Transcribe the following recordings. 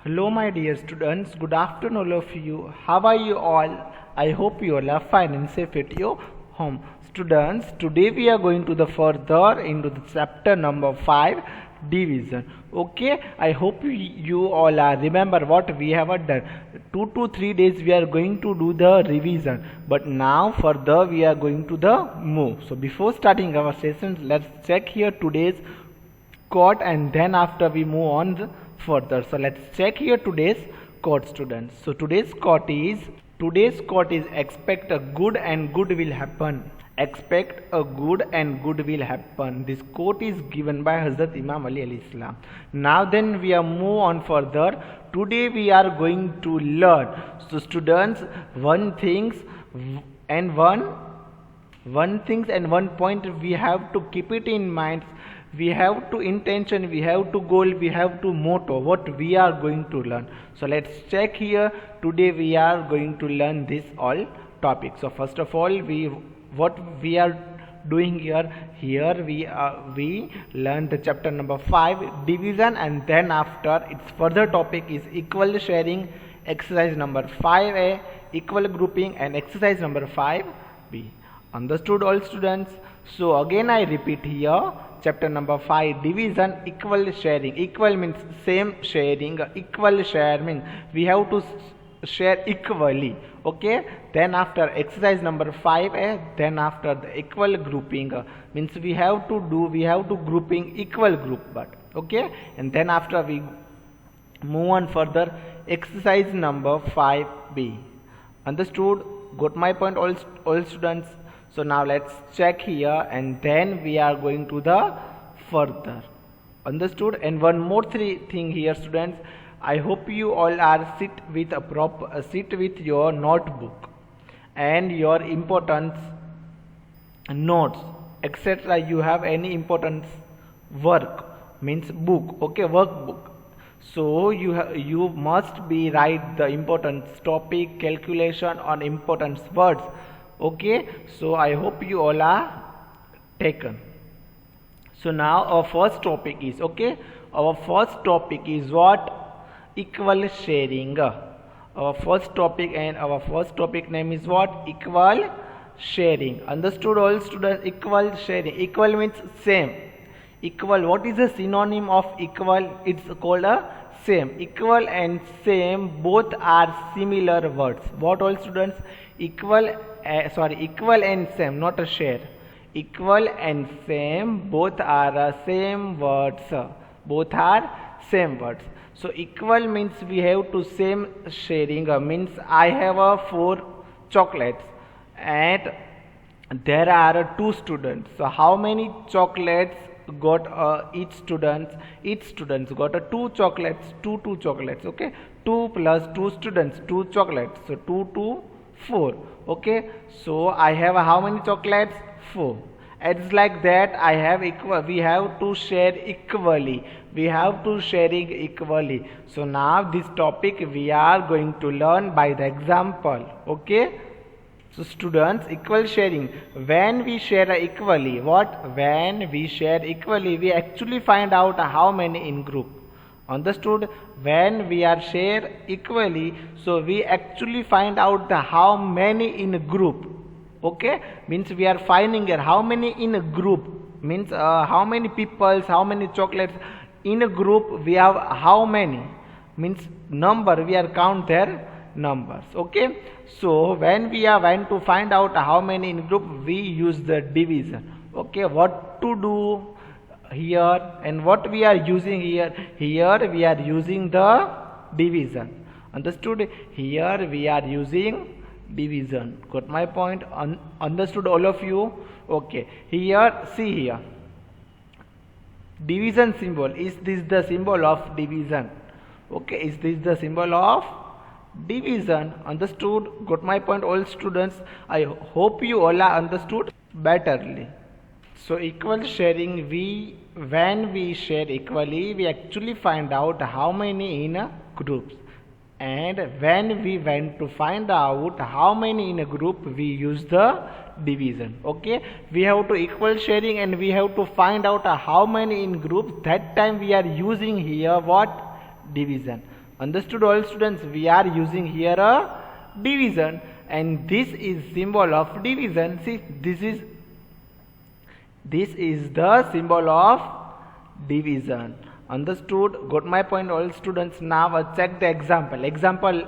Hello, my dear students. Good afternoon, all of you. How are you all? I hope you all are fine and safe at your home. Students, today we are going to the further into the chapter number 5, division. Okay, I hope you all are remember what we have done. 2 to 3 days we are going to do the revision, but now further we are going to the move. So before starting our sessions, let's check here today's quote and then after we move on further. So let's check here today's quote, students. So today's quote is expect a good and good will happen. Expect a good and good will happen. This quote is given by Hazrat Imam Ali alayhi salam. Now then we are move on further. Today we are going to learn. So students, one things and one point we have to keep it in mind. We have to intention, we have to goal, we have to motto what we are going to learn. So let's check here. Today we are going to learn this all topics. So first of all, what we are doing here we learn the chapter number 5, division, and then after its further topic is equal sharing, exercise number 5a, equal grouping, and exercise number 5b. Understood all students? So again I repeat here, chapter number 5, division, equal sharing. Equal means same sharing, equal sharing, we have to share equally. Okay, then after exercise number 5a, then after the equal grouping, means we have to grouping equal group, but okay, and then after we move on further, exercise number 5b. Understood? Got my point all students? So now let's check here and then we are going to the further. Understood? And one more thing here, students. I hope you all are sit with your notebook and your important notes, etc. You have any important work, means book, okay, workbook. So you must be write the important topic, calculation on important words. Okay, so I hope you all are taken. So now our first topic is, okay, our first topic is what? Equal sharing. Our first topic and our first topic name is what? Equal sharing. Understood all students? Equal sharing. Equal means same. Equal, what is the synonym of equal? It's called a same. Equal and same both are similar words. What all students? Equal and same, not a share. Equal and same both are same words. Both are same words. So equal means we have to same sharing, means I have 4 chocolates and there are 2 students. So how many chocolates got each student got 2 chocolates, 2 chocolates. Okay, 2 plus 2 students, 2 chocolates. So 2 to 4. Okay, so I have how many chocolates? 4. It's like that. I have equal, we have to share equally, we have to sharing equally. So now this topic we are going to learn by the example. Okay, so students, equal sharing, when we share equally, when we share equally, we actually find out how many in group. Understood? When we are share equally, so we actually find out the how many in a group. Okay, means we are finding here how many in a group, means how many peoples, how many chocolates in a group we have, how many, means number, we are count their numbers. Okay, so when we are going to find out how many in group, we use the division. Okay, what to do here and what we are using here we are using the division. Understood? Here we are using division. Got my point? Understood all of you? Okay, here see here, division symbol, is this the symbol of division? Okay, is this the symbol of division? Understood? Got my point all students? I hope you all are understood betterly. So equal sharing, when we share equally, we actually find out how many in a groups, and when we went to find out how many in a group, we use the division. Okay, we have to equal sharing and we have to find out how many in groups. That time we are using here what? Division. Understood all students? We are using here a division, and this is symbol of division. See, this is the symbol of division. Understood? Got my point all students? Now check the example. Example,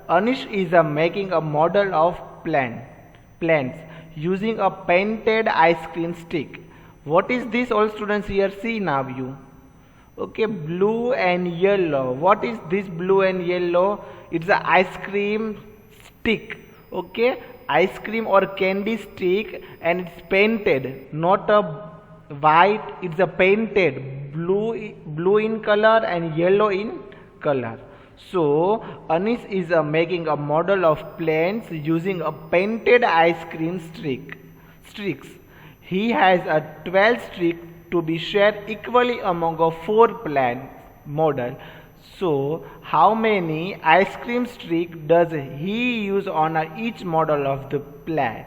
Anish is making a model of plants using a painted ice cream stick. What is this all students? Here see now you. Okay, blue and yellow. What is this blue and yellow? It's a ice cream stick. Okay, ice cream or candy stick, and it's painted, not a white. It's a painted blue in color and yellow in color. So Anish is making a model of plants using a painted ice cream sticks. He has a 12 sticks to be shared equally among a 4 plant model. So how many ice cream sticks does he use on each model of the plant?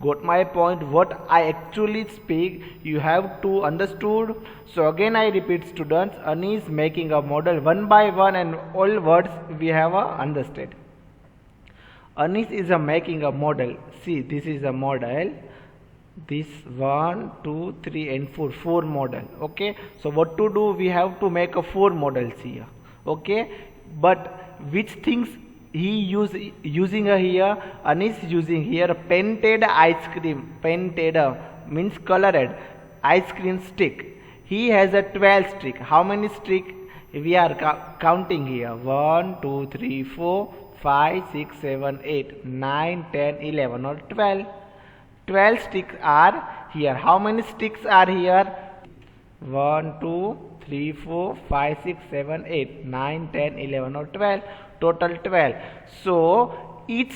Got my point? What I actually speak, you have to understood. So again I repeat students, Anish is making a model one by one, and all words we have understood. Anish is making a model. See, this is a model. This 1, 2, 3 and 4 model. Okay, so what to do? We have to make a 4 models here. Okay, but which things he using here? Anish using here painted ice cream. Painted means colored ice cream stick. He has a 12 stick. How many stick we are counting here? 1, 2, 3, 4, 5, 6, 7, 8, 9, 10, 11 or 12. 12 sticks are here. How many sticks are here? 1, 2, 3, 4, 5, 6, 7, 8, 9, 10, 11 or 12. Total 12. So each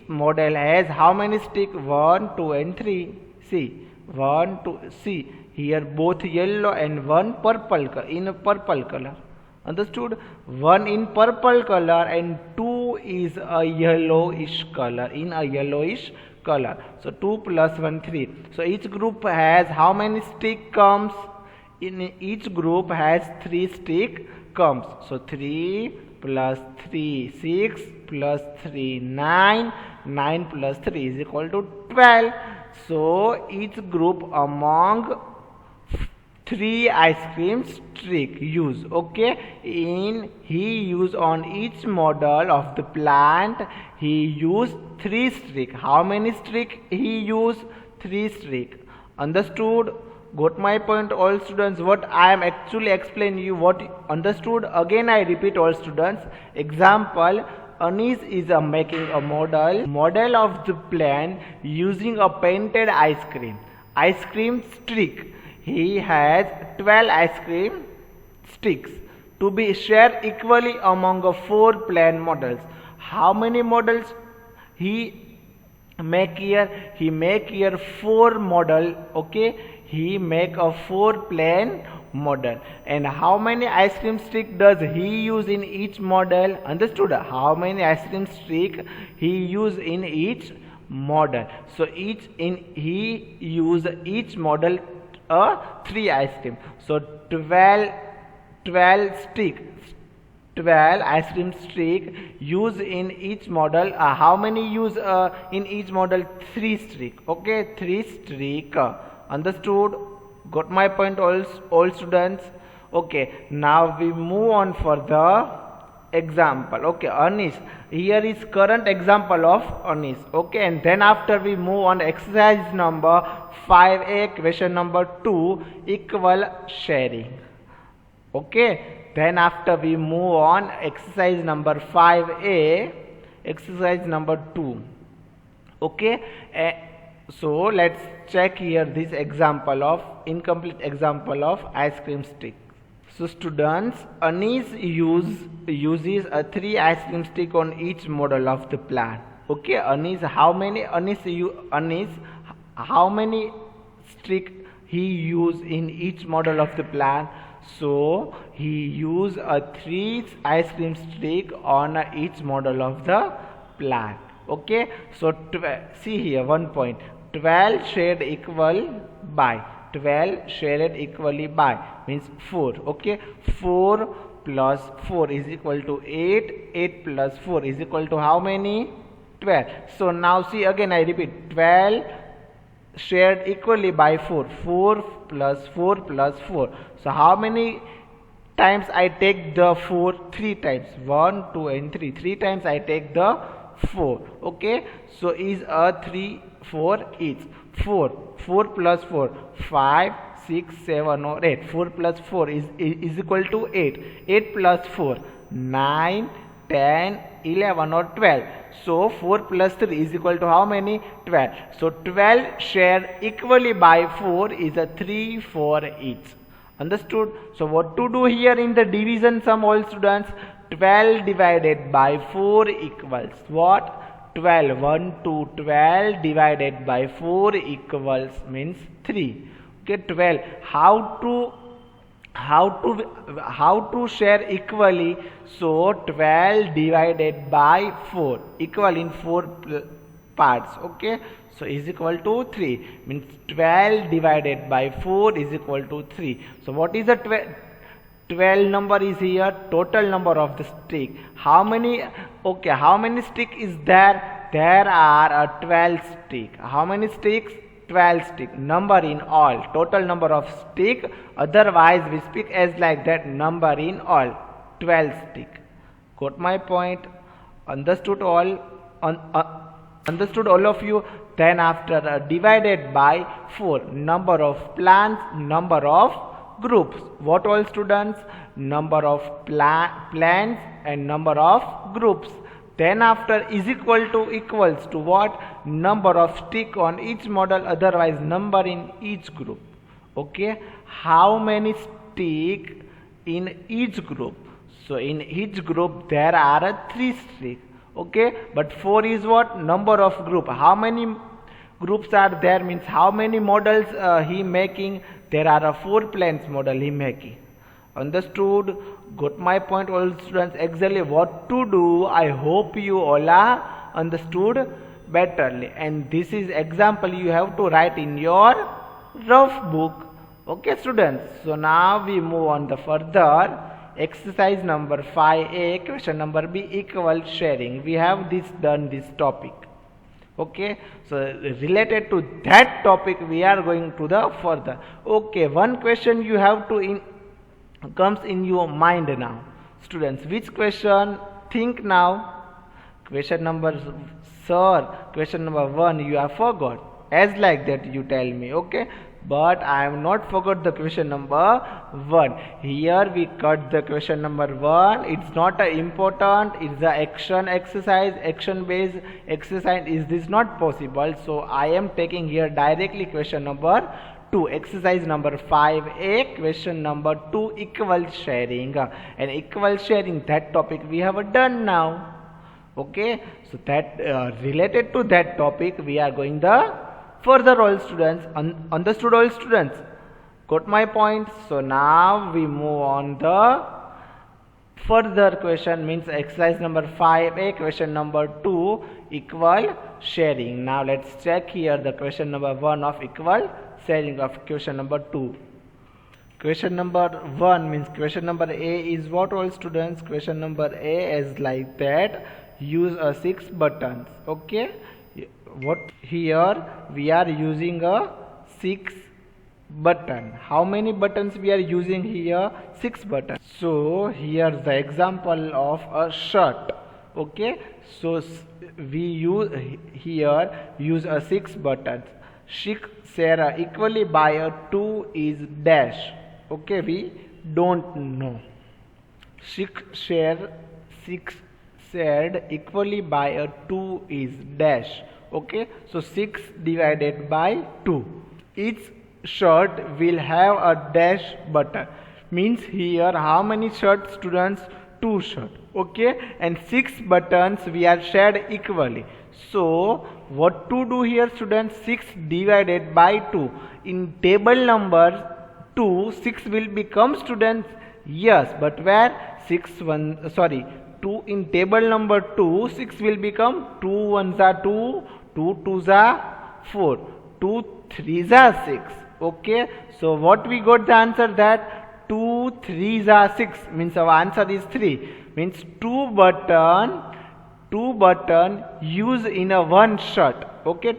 model has how many sticks? 1, 2 and 3. See, 1, 2, see here both yellow and one purple in a purple color. Understood? One in purple color and 2 is a yellowish color, in a yellowish color. So 2 plus 1, 3. So each group has how many stick comes? In each group has 3 stick comes. So 3 plus 3 6 plus 3 9, 9 plus 3 is equal to 12. So each group among 3 ice cream stick use. Okay, he use on each model of the plant he use 3 stick. How many stick he use? 3 stick. Understood? Got my point all students? What I am actually explaining you, what understood? Again I repeat all students. Example, Anish is making a model of the plant using a painted ice cream stick. He has 12 ice cream sticks to be shared equally among 4 plant models. How many models he make here? He make here 4 model. Okay, he make a 4 plant model. And how many ice cream stick does he use in each model? Understood? How many ice cream stick he use in each model? So he use each model 3 ice cream. So 12 ice cream stick use in each model. How many use in each model? 3 stick. Okay, 3 stick. Understood? Got my point all students? Okay, now we move on for the example. Okay, Anish, here is current example of Anish. Okay, and then after we move on exercise number 5a, question number 2, equal sharing. Okay, then after we move on exercise number 5a, exercise number 2. Okay, so let's check here this example of incomplete example of ice cream stick. So students, Anish uses a 3 ice cream stick on each model of the plant. Okay, Anish, how many stick he use in each model of the plant? So he use a 3 ice cream stick on each model of the plant. Okay, so see here one point, 12 shared equal by 12 shared equally by means 4. Okay, 4 plus 4 is equal to 8. 8 plus 4 is equal to how many? 12. So now see again, I repeat, 12 shared equally by 4. 4 plus 4 plus 4. So how many times I take the 4? 3 times. 1, 2 and 3. 3 times I take the 4. Okay, so is a 3, 4 each. 4 plus 4, 5, 6, 7 or 8. 4 plus 4 is equal to 8. 8 plus 4, 9, 10, 11 or 12. So 4 plus 3 is equal to how many? 12. So 12 shared equally by 4 is a 3, 4 each. Understood? So what to do here in the division sum, all students? 12 divided by 4 equals what? 12. 1 to 12 divided by 4 equals means 3. Okay, 12. How to share equally? So 12 divided by 4, equal in 4 parts. Okay, so is equal to 3, means 12 divided by 4 is equal to 3. So what is the 12 number is here? Total number of the stick. How many? Okay, how many stick is there? There are 12 stick. How many sticks? 12 stick. Number in all. Total number of stick. Otherwise we speak as like that, number in all. 12 stick. Got my point? Understood all? Understood all of you? Then after divided by 4, number of plants, number of groups. What all students? Number of plants and number of groups. Then after is equal to equals to what? Number of stick on each model, otherwise number in each group. Okay, how many stick in each group? So in each group there are 3 stick. Okay, but 4 is what? Number of group. How many groups are there? Means how many models he making? There are 4 plants model he making. Understood? Got my point, all students? Exactly what to do, I hope you all are understood betterly. And this is example you have to write in your rough book. Okay students, so now we move on the further. Exercise number 5a, question number B, equal sharing. We have done this topic. Okay, so related to that topic we are going to the further. Okay, one question you have to comes in your mind now, students. Which question? Think now. Question number, sir, question number 1 you have forgot. As like that you tell me. Okay, but I have not forgot the question number 1. Here we cut the question number 1. It's not important. It's the action exercise, action based exercise. Is this not possible? So I am taking here directly question number 2, exercise number 5a, question number 2, equal sharing. And equal sharing, that topic we have done now. Okay, so that related to that topic we are going the further, all students. Understood all students? Got my point? So now we move on the further question, means exercise number 5a, question number 2, equal sharing. Now let's check here the question number 1 of equal sharing of question number 2. Question number 1 means question number A is what, all students? Question number A is like that, use a 6 buttons. Okay, what here we are using a 6 button. How many buttons we are using here? 6 buttons. So here the example of a shirt. Okay, so we use a 6 buttons. 6 share equally by a 2 is dash. Okay, we don't know. 6 shared equally by a 2 is dash. Okay, so 6 divided by 2. Each shirt will have a dash button. Means here how many shirts, students? 2 shirts. Okay, and 6 buttons we are shared equally. So what to do here, students? 6 divided by 2. In table number 2, 6 will become, students? Yes, but where? 2 in table number 2, 6 will become 2 1s are 2, 2 2s are 4, 2 3s are 6. Okay, so what we got the answer that 2 3s are 6 means our answer is 3 means two button use in a one shirt. Okay,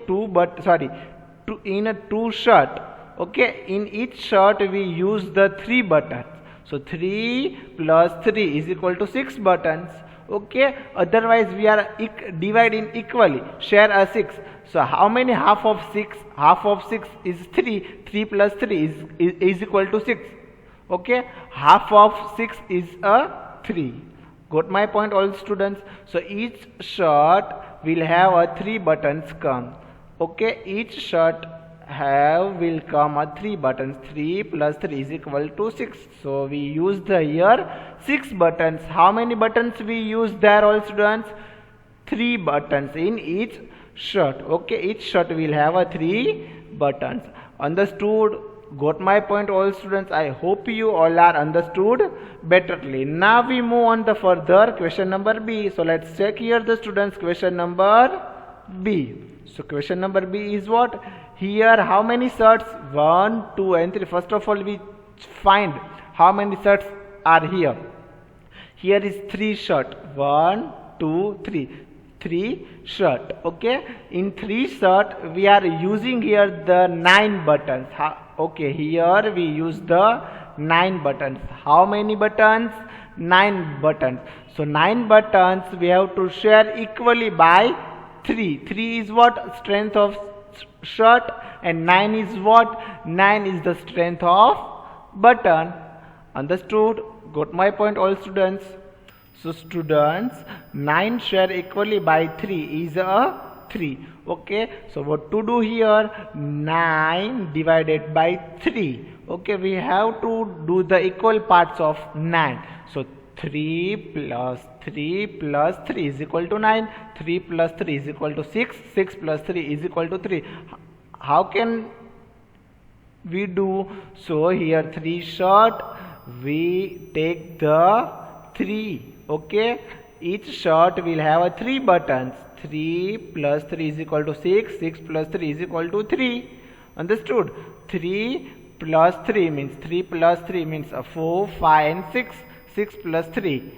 in a two shirt. Okay, in each shirt we use the 3 buttons. So 3 plus 3 is equal to 6 buttons. Okay, otherwise we are dividing equally, share a 6. So how many half of 6? Half of 6 is 3. 3 plus 3 is equal to 6. Okay, half of 6 is a 3. Got my point, all students? So each shirt will have a 3 buttons come. Okay, each shirt will come a 3 buttons. 3 plus 3 is equal to 6. So we use the here 6 buttons. How many buttons we use there, all students? 3 buttons in each shirt. Okay, each shirt will have a 3 buttons. Understood? Got my point, all students? I hope you all are understood betterly. Now we move on the further question number B. So let's check here the students question number B. So question number B is what? Here how many shirts? 1, 2 and 3. First of all we find how many shirts are here. Here is 3 shirt. 1, 2, 3. 3 shirt. Okay, in 3 shirt we are using here the 9 buttons. Okay, here we use the 9 buttons. How many buttons? 9 buttons. So 9 buttons we have to share equally by 3. 3 is what? Strength of shirt, and 9 is what? 9 is the strength of button. Understood? Got my point, all students? So students, 9 share equally by 3 is a 3. Okay, so what to do here? 9 divided by 3. Okay, we have to do the equal parts of 9. So 3 plus 3 plus 3 is equal to 9. 3 plus 3 is equal to 6. 6 plus 3 is equal to 3. How can we do? So here 3 short, we take the 3. Okay, each shirt will have a 3 buttons. 3 plus 3 is equal to 6. 6 plus 3 is equal to 3. Understood? 3 plus 3 means 3 plus 3 means 4, 5 and 6. 6 plus 3.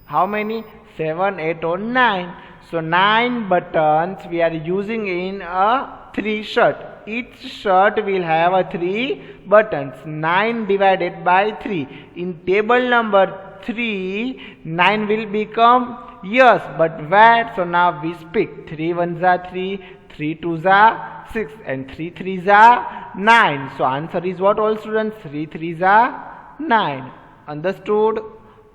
How many? 7, 8 or 9. So 9 buttons we are using in a 3 shirt. Each shirt will have a 3 buttons. 9 divided by 3. In table number 3, 9 will become yes, but where? So now we speak. 3 ones are 3, 3 twos are 6 and 3 threes are 9. So answer is what, all students? 3 threes are 9. Understood?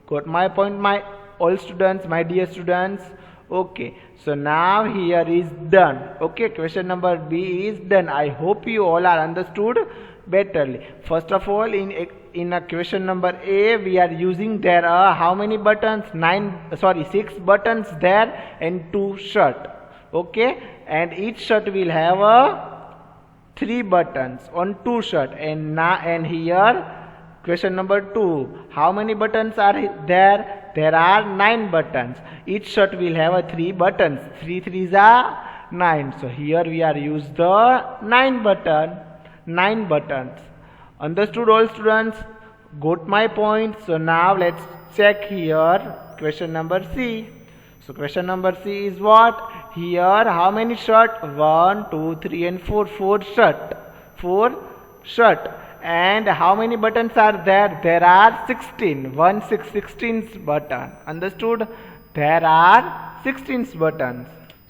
Got my point, my all students, my dear students? Okay, so now here is done. Okay, question number B is done. I hope you all are understood betterly. First of all, in a question number A, we are using there are how many buttons? 6 buttons there and 2 shirt. Okay, and each shirt will have a 3 buttons on 2 shirt. And here question number 2, how many buttons are there? There are 9 buttons. Each shirt will have a 3 buttons. 3 threes are 9. So here we are use the 9 buttons. Understood, all students? Got my point? So now let's check here question number C. So question number C is what? Here how many shirt? 1, 2, 3 and 4. 4 shirt. 4 shirt. And how many buttons are there? There are 16. 1, 6, 16th button. Understood? There are 16 buttons.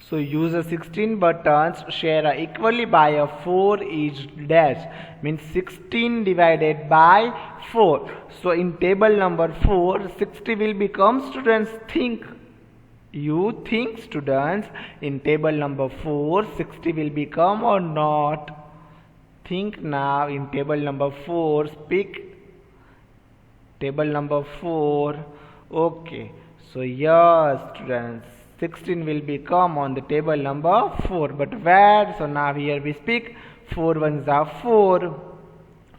So use a 16 buttons, share equally by a 4 each dash. Means 16 divided by 4. So in table number 4, 60 will become, students, think. You think, students, in table number 4, 60 will become or not? Think now. In table number 4, speak. Table number 4. Okay. So yes, students, 16 will become on the table number 4. But where? So now here we speak. 4 ones are 4.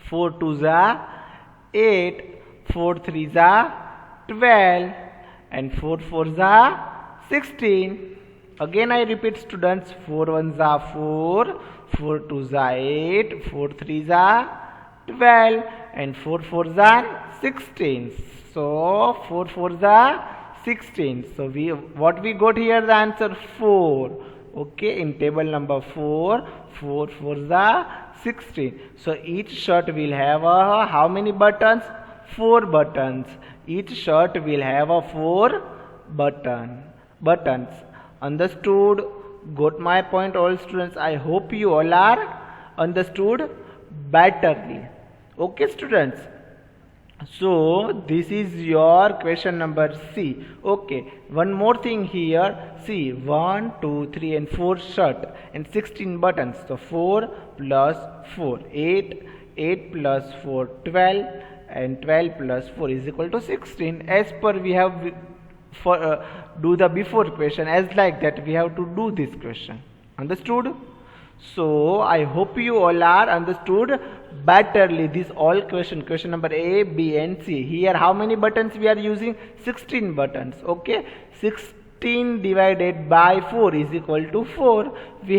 4 twos are 8. 4 threes are 12. And 4 fours are 16. Again I repeat students, 4 ones are 4, 4 twos are 8, 4 threes are 12 and 4 fours are 16. So 4 fours are 16. So what we got here, the answer 4. Okay, in table number 4, 4 fours are 16. So each shirt will have how many buttons? 4 buttons. Each shirt will have 4 buttons. Understood? Got my point, all students? I hope you all are understood betterly. Okay, students. So this is your question number C. Okay, one more thing here. See, 1, 2, 3 and 4 shirt and 16 buttons. So 4 plus 4, 8, 8 plus 4, 12 and 12 plus 4 is equal to 16. As per we have do the before question, as like that we have to do this question. Understood? So I hope you all are understood betterly this all question number A, B and C. Here how many buttons we are using? 16 buttons. Okay, 16 divided by 4 is equal to 4. We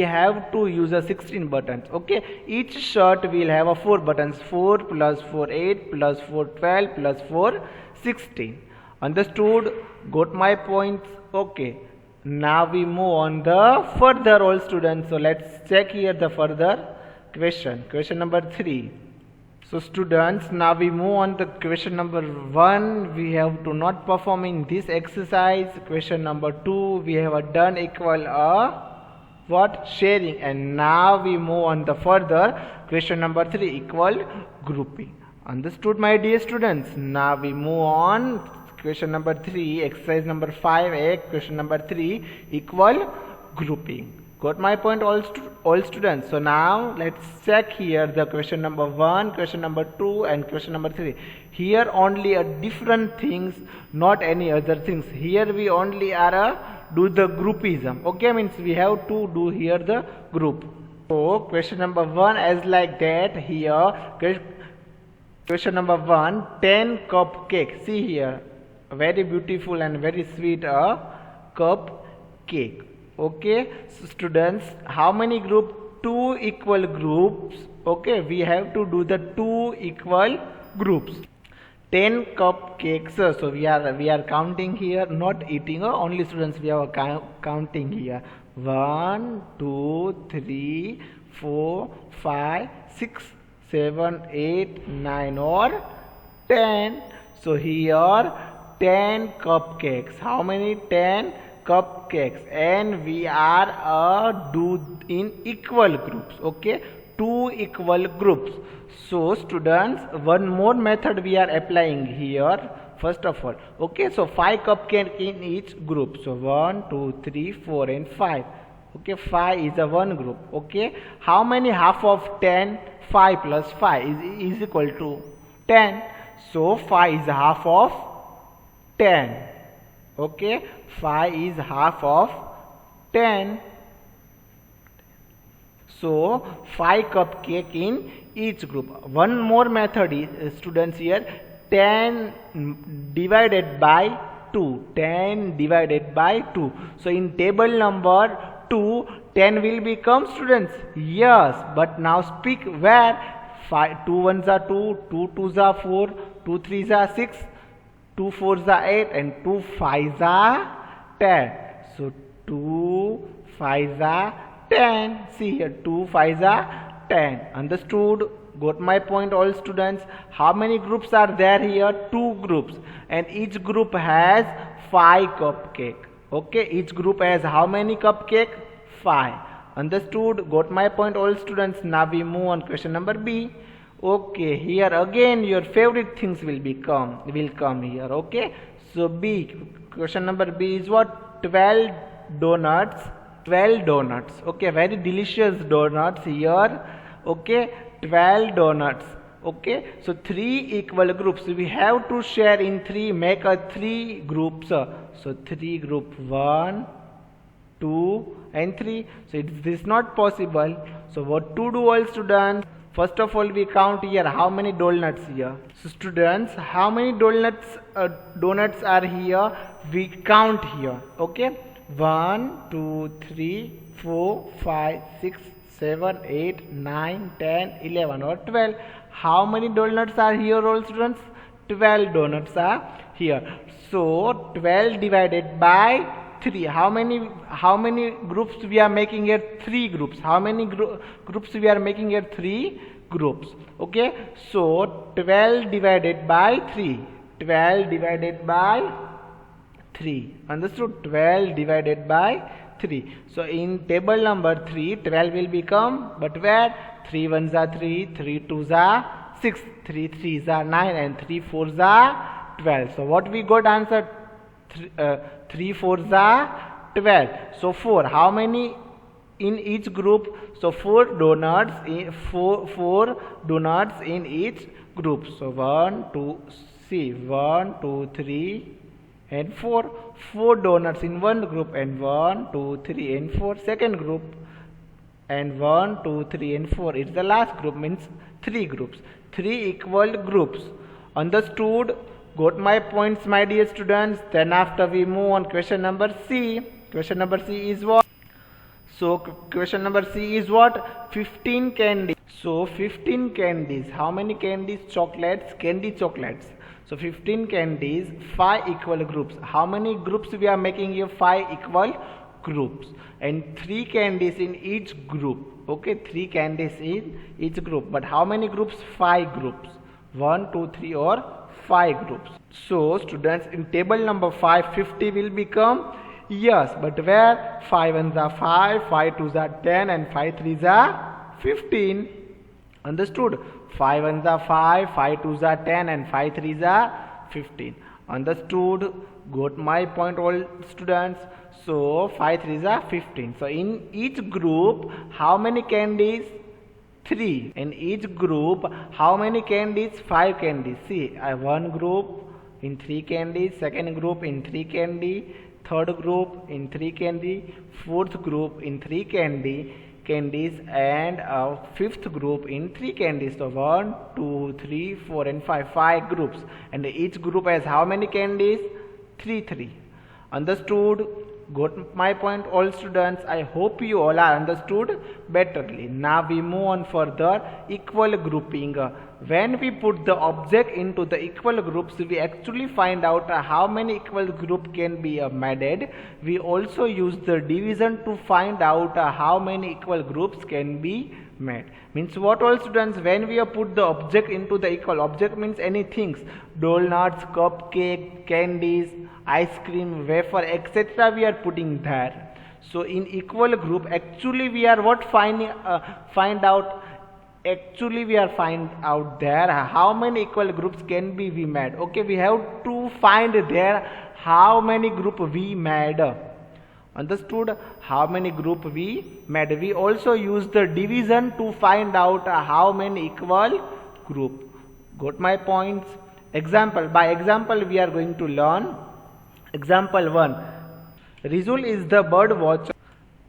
have to use a 16 buttons. Okay, each shirt will have a 4 buttons. 4 plus 4, 8 plus 4, 12 plus 4, 16. Understood? Got my points? Okay. Now we move on the further, all students. So let's check here the further question. Question number 3. So students, now we move on to question number 1. We have to not perform in this exercise. Question number 2, we have done equal what? Sharing. And now we move on the further question number 3, equal grouping. Understood, my dear students? Now we move on. Question number 3, exercise number 5a, question number 3, equal grouping. Got my point, all students? So now let's check here the question number 1, question number 2 and question number 3. Here only a different things, not any other things. Here we only are do the groupism. Okay, means we have to do here the group. So question number 1 as like that. Here question number 1, 10 cupcake. See here, very beautiful and very sweet cupcake. Okay, so students, how many group? 2 equal groups. Okay, we have to do the 2 equal groups. 10 cupcakes. So we are counting here, not eating. Only students we are counting here. 1, 2, 3, 4, 5, 6, 7, 8, 9 or 10. So here 10 cupcakes. How many? 10 cupcakes. And we are do in equal groups. Okay, 2 equal groups. So students, one more method we are applying here. First of all, okay, so 5 cupcakes in each group. So 1, 2, 3, 4 and 5. Okay, 5 is a one group. Okay, how many half of 10? 5 plus 5 is equal to 10. So 5 is half of 10. Okay, 5 is half of 10. So 5 cupcake in each group. One more method is, students, here 10 divided by 2. 10 divided by 2. So in table number 2, 10 will become, students? Yes, but now speak where? 2 ones are 2, 2 twos are 4, 2 threes are 6, 2 fours are 8 and 2 fives are 10. So 2 fives are 10. See here, 2 fives are 10. Understood? Got my point, all students? How many groups are there here? 2 groups, and each group has 5 cupcake. Okay, each group has how many cupcake? 5. Understood? Got my point, all students? Now we move on question number B. Okay, here again your favorite things will come here. Okay, so B, question number B is what? 12 donuts. 12 donuts. Okay, very delicious donuts here. Okay, 12 donuts. Okay, so 3 equal groups. We have to share in 3, make a 3 groups. So 3 group, 1, 2 and 3. So this is not possible. So what to do, all students? First of all, we count here how many donuts here. So students, how many donuts are here? We count here. Okay, 1, 2, 3, 4, 5, 6, 7, 8, 9, 10, 11 or 12. How many donuts are here, all students? 12 donuts are here. So 12 divided by 3. How many groups we are making here? 3 groups. How many groups we are making here? 3 groups. Okay, so 12 divided by 3. 12 divided by 3. Understood? 12 divided by 3. So in table number 3, 12 will become, but where? 3 ones are 3, 3 twos are 6, 3 threes are 9, and 3 fours are 12. So what we got answer? 3 fours are 12. So 4. How many in each group? So 4 donuts in 4 donuts in each group. So 1, 2, 3 and 4. 4 donuts in one group, and 1, 2, 3 and 4 second group, and 1, 2, 3 and 4 is the last group, means 3 groups. 3 equal groups. Understood? Got my points, my dear students? Then after we move on question number C. Question number C is what? So question number C is what? 15 candies. So 15 candies. How many candies? Chocolates, candy chocolates. So 15 candies, 5 equal groups. How many groups we are making here? 5 equal groups, and 3 candies in each group. Okay, 3 candies in each group. But how many groups? 5 groups. 1, 2, 3 or 5 groups. So students, in table number 5, 50 will become, yes, but where? 5 ones are 5, 5 twos are 10, and 5 threes are 15. Understood? 5 ones are 5, 5 twos are 10, and 5 threes are 15. Understood? Got my point, all students? So 5 threes are 15. So in each group, how many candies? 3. In each group, how many candies? 5 candies. See, one group in 3 candies, second group in 3 candy, third group in 3 candy, fourth group in 3 candies, and fifth group in 3 candies. So 1, 2, 3, 4 and 5 groups, and each group has how many candies? 3. Understood? Got my point, all students? I hope you all are understood betterly. Now we move on further. Equal grouping. When we put the object into the equal groups, we actually find out how many equal group can be made. We also use the division to find out how many equal groups can be made. Means what, all students? When we put the object into the equal, object means anything, donuts, cupcake, candies, ice cream, wafer, etc. we are putting there. So in equal group, actually we are what find out there how many equal groups can be we made. Okay, we have to find there how many group we made. Understood? How many group we made. We also use the division to find out how many equal group. Got my points? Example. By example we are going to learn. Example 1. Rizul is the bird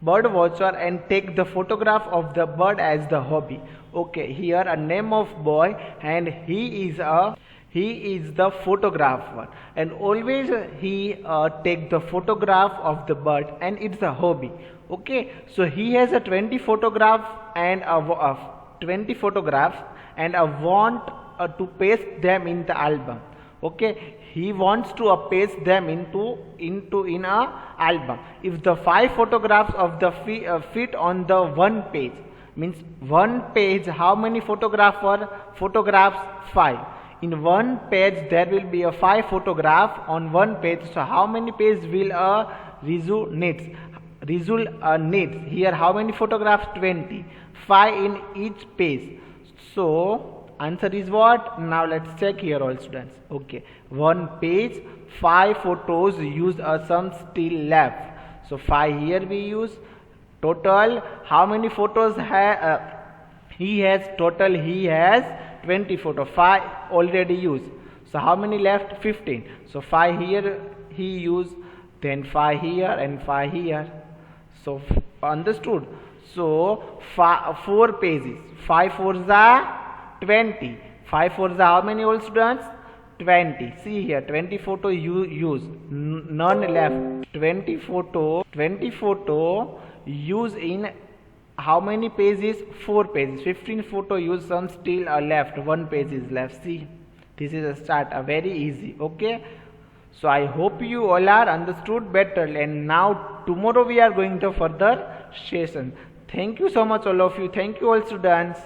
watcher and take the photograph of the bird as the hobby. Okay, here a name of boy, and he is the photographer, and always he take the photograph of the bird, and it's a hobby. Okay, so he has a 20 photographs and want to paste them in the album. Okay, he wants to paste them in a album. If the 5 photographs of the fit on the one page, means one page, how many photographs? 5. In one page there will be a 5 photograph on one page. So how many pages will Rizul needs? Rizul needs here how many photographs? 20. 5 in each page. So answer is what? Now let's check here, all students. Okay, one page, 5 photos, use some still left. So 5 here we use. Total how many photos he has? Total he has 20 photos. 5 already used. So how many left? 15. So 5 here he used, then 5 here and 5 here. So understood? So 4 pages. 5 fours are 20. 5 fours are how many, old students? 20. See here, 20 photo you use, none left. 20 photo use in how many pages? 4 pages. 15 photo use, some still are left, 1 page is left. See, this is a start, a very easy. Okay, so I hope you all are understood better, and now tomorrow we are going to further session. Thank you so much all of you. Thank you all students.